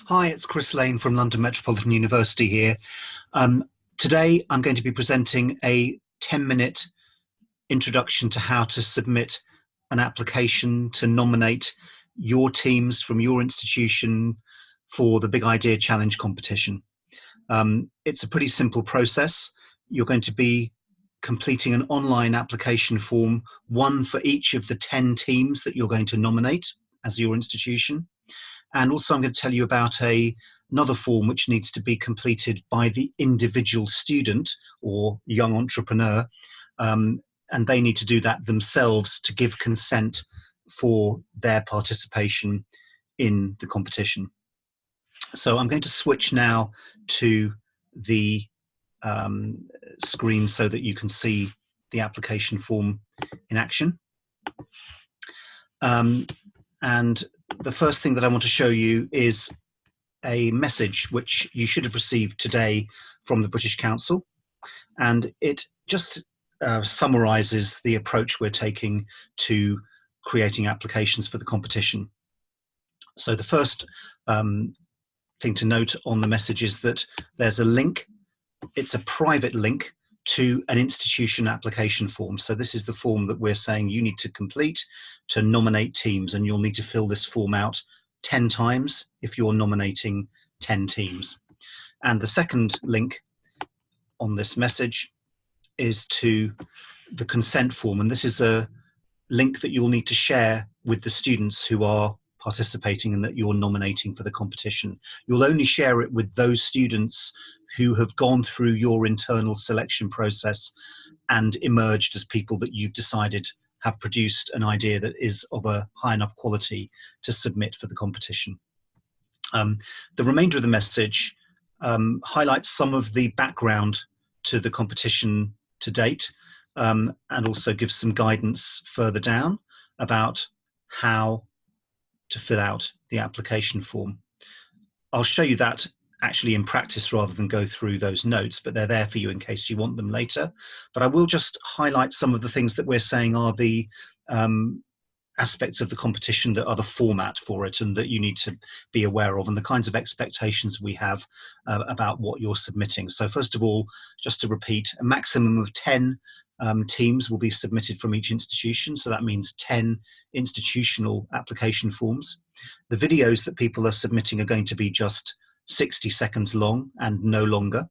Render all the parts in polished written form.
Hi, it's Chris Lane from London Metropolitan University here. Today I'm going to be presenting a 10-minute introduction to how to submit an application to nominate your teams from your institution for the Big Idea Challenge competition. It's a pretty simple process. You're going to be completing an online application form, one for each of the 10 teams that you're going to nominate as your institution. And also I'm going to tell you about another form which needs to be completed by the individual student or young entrepreneur. And they need to do that themselves to give consent for their participation in the competition. So I'm going to switch now to the screen so that you can see the application form in action. And the first thing that I want to show you is a message which you should have received today from the British Council. And it just summarizes the approach we're taking to creating applications for the competition. So the first thing to note on the message is that there's a link. It's a private link to an institution application form. So this is the form that we're saying you need to complete to nominate teams, and you'll need to fill this form out 10 times if you're nominating 10 teams. And the second link on this message is to the consent form, and this is a link that you'll need to share with the students who are participating and that you're nominating for the competition. You'll only share it with those students who have gone through your internal selection process and emerged as people that you've decided have produced an idea that is of a high enough quality to submit for the competition. The remainder of the message highlights some of the background to the competition to date, and also gives some guidance further down about how to fill out the application form. I'll show you that actually in practice rather than go through those notes, but they're there for you in case you want them later. But I will just highlight some of the things that we're saying are the aspects of the competition that are the format for it and that you need to be aware of, and the kinds of expectations we have about what you're submitting. So first of all, just to repeat, a maximum of 10 teams will be submitted from each institution. So that means 10 institutional application forms. The videos that people are submitting are going to be just 60 seconds long and no longer.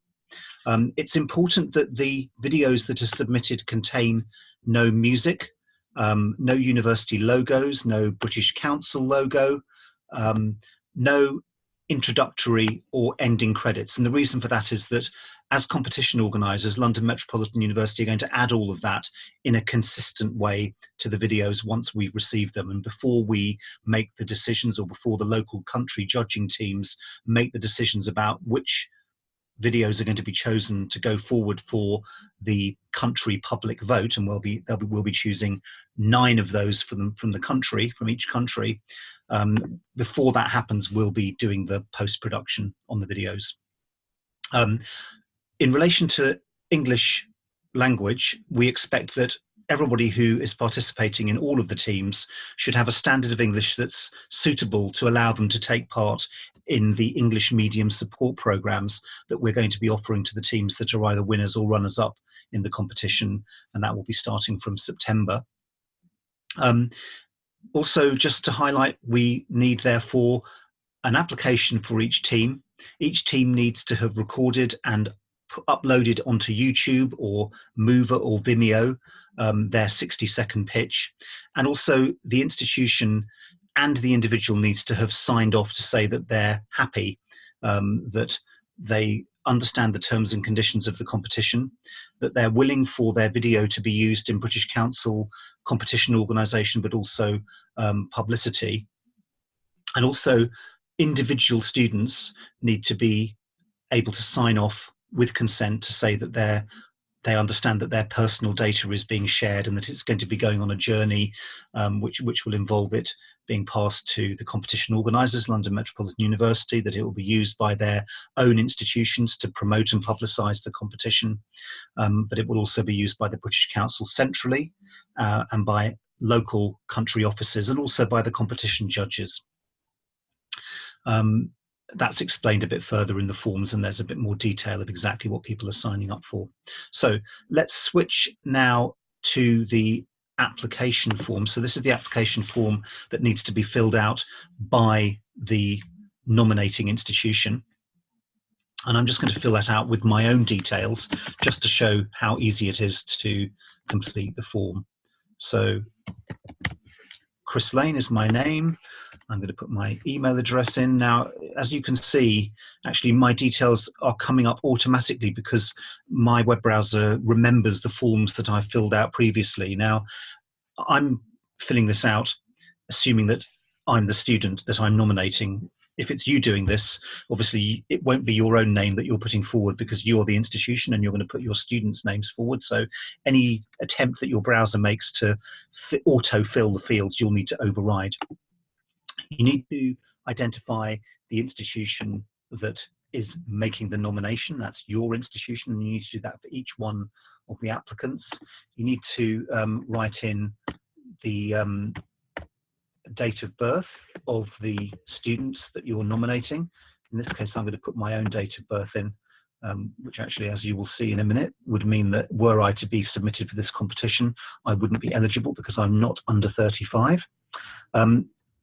It's important that the videos that are submitted contain no music, no university logos, no British Council logo, no introductory or ending credits. And the reason for that is that as competition organisers, London Metropolitan University are going to add all of that in a consistent way to the videos once we receive them. And before we make the decisions, or before the local country judging teams make the decisions about which videos are going to be chosen to go forward for the country public vote, and we'll be choosing 9 of those from the country, from each country. Before that happens, we'll be doing the post-production on the videos. In relation to English language, we expect that everybody who is participating in all of the teams should have a standard of English that's suitable to allow them to take part in the English medium support programs that we're going to be offering to the teams that are either winners or runners-up in the competition, and that will be starting from September. Also, just to highlight, we need therefore an application for each team. Each team needs to have recorded and uploaded onto YouTube or Mover or Vimeo their 60-second pitch, and also the institution and the individual needs to have signed off to say that they're happy, that they understand the terms and conditions of the competition, that they're willing for their video to be used in British Council competition organisation, but also publicity. And also individual students need to be able to sign off with consent to say that they understand that their personal data is being shared and that it's going to be going on a journey which will involve it being passed to the competition organisers, London Metropolitan University, that it will be used by their own institutions to promote and publicise the competition, but it will also be used by the British Council centrally and by local country offices, and also by the competition judges. that's explained a bit further in the forms, and there's a bit more detail of exactly what people are signing up for. So let's switch now to the application form. So this is the application form that needs to be filled out by the nominating institution. And I'm just going to fill that out with my own details just to show how easy it is to complete the form. So Chris Lane is my name. I'm going to put my email address in. Now, as you can see, actually my details are coming up automatically because my web browser remembers the forms that I filled out previously. Now, I'm filling this out assuming that I'm the student that I'm nominating. If it's you doing this, obviously it won't be your own name that you're putting forward because you're the institution and you're going to put your students' names forward. So any attempt that your browser makes to auto-fill the fields, you'll need to override. You need to identify the institution that is making the nomination. That's your institution, and you need to do that for each one of the applicants. You need to write in the date of birth of the students that you're nominating. In this case, I'm going to put my own date of birth in, which actually, as you will see in a minute, would mean that were I to be submitted for this competition, I wouldn't be eligible because I'm not under 35.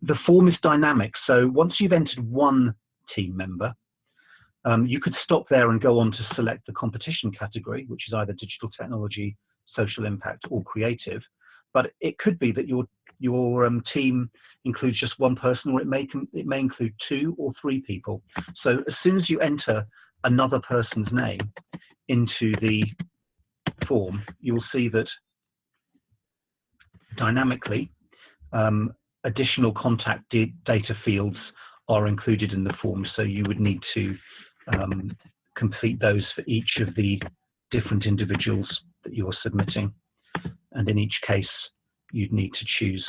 The form is dynamic, so once you've entered one team member, you could stop there and go on to select the competition category, which is either digital technology, social impact, or creative. But it could be that your team includes just one person, or it may include 2 or 3 people. So as soon as you enter another person's name into the form, you'll see that dynamically additional contact data fields are included in the form. So you would need to complete those for each of the different individuals that you're submitting. And in each case, you'd need to choose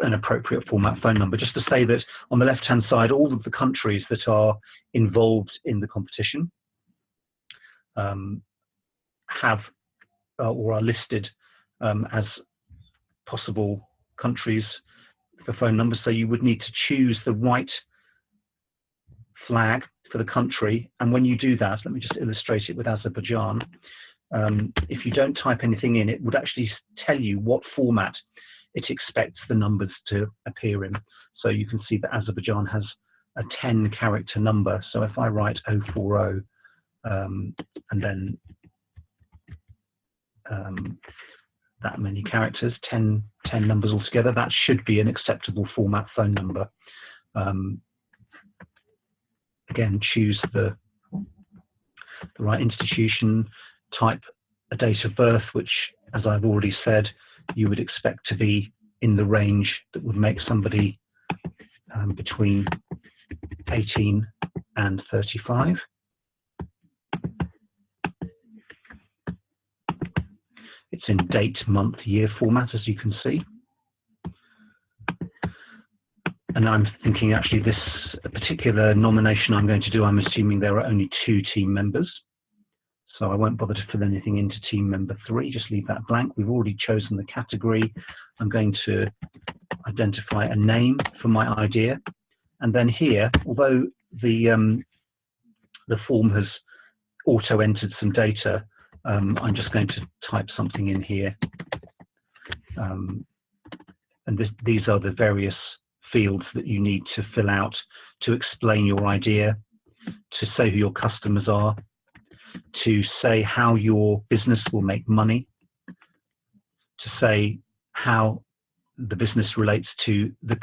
an appropriate format phone number. Just to say that on the left-hand side, all of the countries that are involved in the competition have or are listed as possible countries for phone numbers. So you would need to choose the right flag for the country. And when you do that, let me just illustrate it with Azerbaijan. If you don't type anything in, it would actually tell you what format it expects the numbers to appear in. So you can see that Azerbaijan has a 10-character number. So if I write 040 and then that many characters, 10 numbers altogether, that should be an acceptable format phone number. Again, choose the right institution, type a date of birth, which, as I've already said, you would expect to be in the range that would make somebody between 18 and 35. It's in date, month, year format, as you can see. And I'm thinking actually this particular nomination I'm going to do, I'm assuming there are only 2 team members. So I won't bother to fill anything into team member 3, just leave that blank. We've already chosen the category. I'm going to identify a name for my idea. And then here, although the form has auto-entered some data, I'm just going to type something in here. And these are the various fields that you need to fill out to explain your idea, to say who your customers are, to say how your business will make money, to say how the business relates to the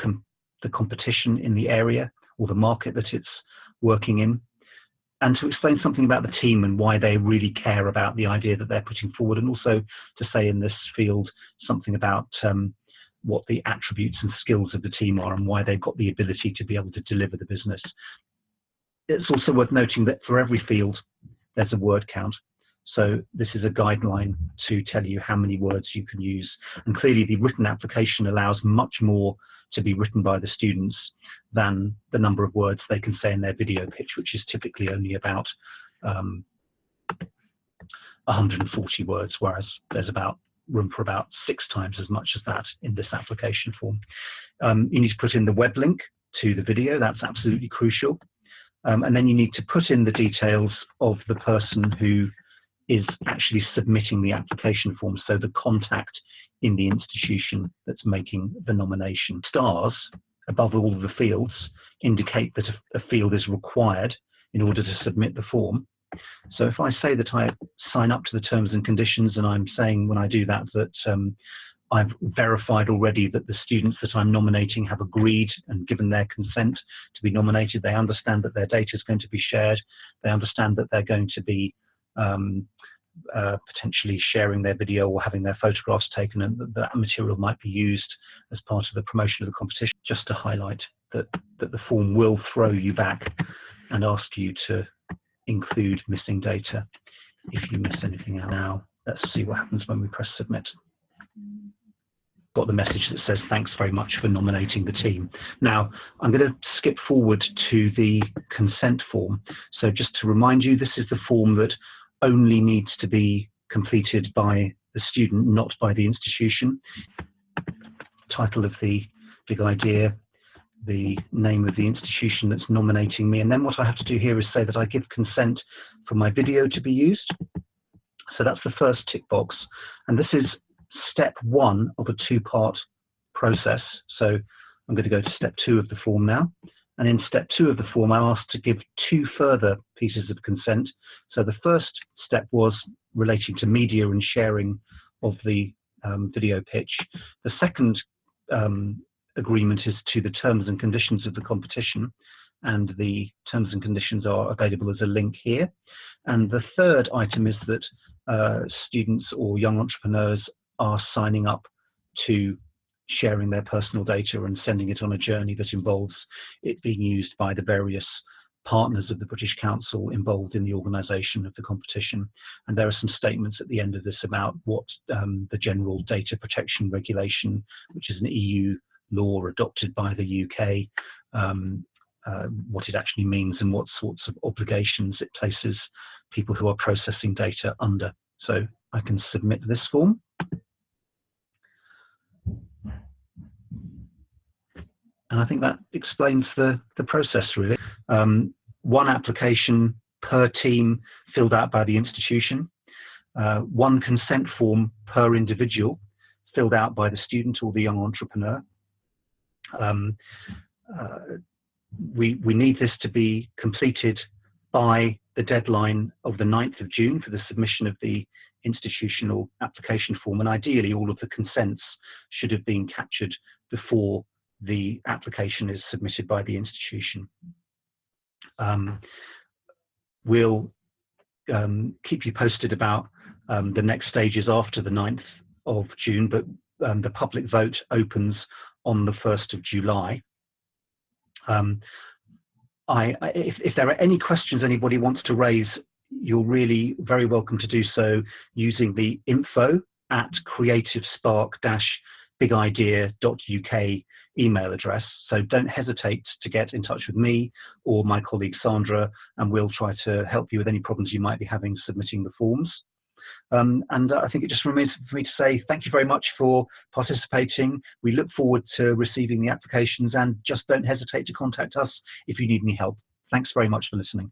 competition in the area or the market that it's working in, and to explain something about the team and why they really care about the idea that they're putting forward, and also to say in this field something about what the attributes and skills of the team are and why they've got the ability to be able to deliver the business. It's also worth noting that for every field, there's a word count. So this is a guideline to tell you how many words you can use. And clearly the written application allows much more to be written by the students than the number of words they can say in their video pitch, which is typically only about 140 words, whereas there's about room for about 6 times as much as that in this application form. You need to put in the web link to the video. That's absolutely crucial. And then you need to put in the details of the person who is actually submitting the application form, so the contact in the institution that's making the nomination. Stars above all of the fields indicate that a field is required in order to submit the form. So if I say that I sign up to the terms and conditions, and I'm saying when I do that I've verified already that the students that I'm nominating have agreed and given their consent to be nominated, they understand that their data is going to be shared, they understand that they're going to be potentially sharing their video or having their photographs taken, and that material might be used as part of the promotion of the competition. Just to highlight that the form will throw you back and ask you to include missing data if you miss anything out. Now let's see what happens when we press submit. Got the message that says thanks very much for nominating the team. Now I'm going to skip forward to the consent form. So just to remind you, this is the form that only needs to be completed by the student, not by the institution. Title of the big idea, the name of the institution that's nominating me, and then what I have to do here is say that I give consent for my video to be used. So that's the first tick box, and this is step one of a two-part process. So I'm going to go to step 2 of the form now, and in step 2 of the form I'm asked to give 2 further pieces of consent. So the first step was relating to media and sharing of the video pitch. The second agreement is to the terms and conditions of the competition, and the terms and conditions are available as a link here. And the third item is that students or young entrepreneurs are signing up to sharing their personal data and sending it on a journey that involves it being used by the various partners of the British Council involved in the organisation of the competition. And there are some statements at the end of this about what the General Data Protection Regulation, which is an EU law adopted by the UK, what it actually means and what sorts of obligations it places people who are processing data under. So I can submit this form. And I think that explains the process, really. One application per team filled out by the institution, one consent form per individual filled out by the student or the young entrepreneur. We need this to be completed by the deadline of the 9th of June for the submission of the institutional application form, and ideally all of the consents should have been captured before the application is submitted by the institution. We'll keep you posted about the next stages after the 9th of June, but the public vote opens on the 1st of July. If there are any questions anybody wants to raise, you're really very welcome to do so using the info@creativespark-bigidea.uk email address. So don't hesitate to get in touch with me or my colleague Sandra, and we'll try to help you with any problems you might be having submitting the forms. And I think it just remains for me to say thank you very much for participating. We look forward to receiving the applications, and just don't hesitate to contact us if you need any help. Thanks very much for listening.